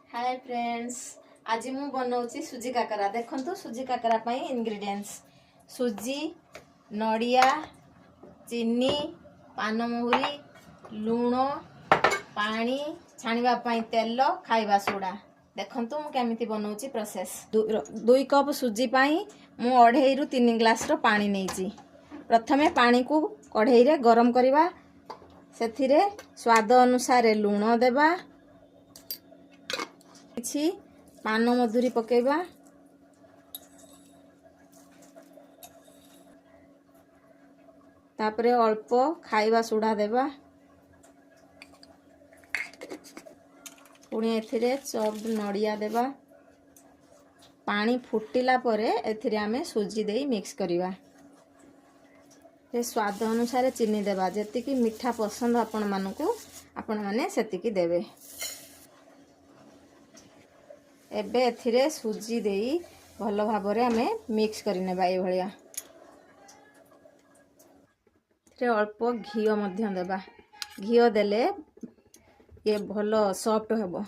Hi friends, आज मु बनाऊँगी सुजी काकरा। देखो सुजी काकरा पाई इंग्रेडिएंट्स सुजी, नड़िया, चीनी, पान महुरी, लुण, पानी, छाणीबा पाई तेल, खाइबा सोडा। देखो मु केमिति बनाऊँगी प्रोसेस। 2 कप सुजी पाई मु 2.5 ରୁ 3 ग्लास रो पानी नेइची। प्रथमे पानी को कढ़ाई रे गरम करिबा, सेथिरे स्वाद अनुसार लुण देबा, किछि पान मधुरी पकेबा, तापरे अल्प खाइबा सोडा देबा, पुणी एथिरे चॉप्ड नड़िया देबा। पानी फुटिला परे एथिरे आमे सुजी देई मिक्स करिबा। से स्वाद अनुसार चीनी देबा, जेतिकी मीठा पसंद आपण मानकू आपण माने सेतिकी देबे। एबे एथिरे सुजी देई भलो भाबरे आमे मिक्स करि नेबा। ए भलिया एथिरे अल्प घियो मध्य देबा। घियो देले ये भलो सॉफ्ट हेबो।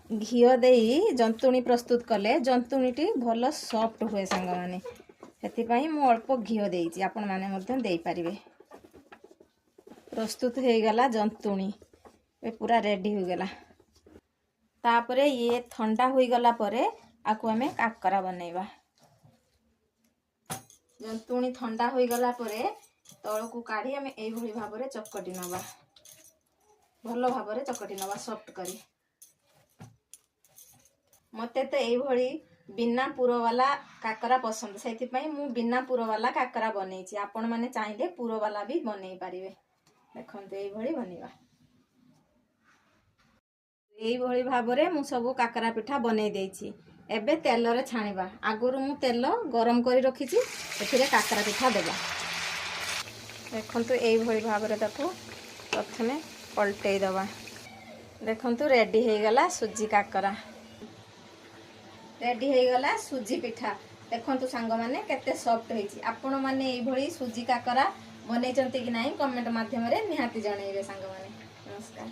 घियो देई जंतुणी प्रस्तुत कले जंतुणीटी भलो सॉफ्ट हुए संग माने। सेति पई मु अल्प घियो देइची, आपण माने मध्य देई परिबे। प्रस्तुत हे गला जंतुणी, ए पूरा रेडी हो गला। तापरे ये ठंडा हुई गला परे आकु आमे काकरा बनेबा। जंतुणी ठंडा हुई गला परे तळकु काढी आमे एई भली भाबरे चकटी नबा। भलो भाबरे चकटी नबा सॉफ्ट करी। मते तो एई भली बिना पुरो वाला काकरा पसंद, सेति पई मु बिना पुरो वाला काकरा बनेइची। आपण माने चाहिले पुरो वाला भी बनेई पारिबे। देखंतु एई भली बनेबा। एई भली भाबरे मु सबु काकरा पिठा बनेई देइची। एबे तेल रे छाणीबा। आगुरु मु तेल गरम करी रखिची, एथिरे काकरा पिठा देबा। देखंतु एई भली भाबरे ताकू प्रथमे पलटेई दबा। देखंतु रेडी हे गला सुजी काकरा। रेडी हे गला सुजी पिठा। देखंतु सांग माने केते सॉफ्ट हेची। आपण माने एई भली सुजी काकरा बनेइचंती कि नाही कमेंट माध्यम रे निहाती जणैबे सांग माने। नमस्कार।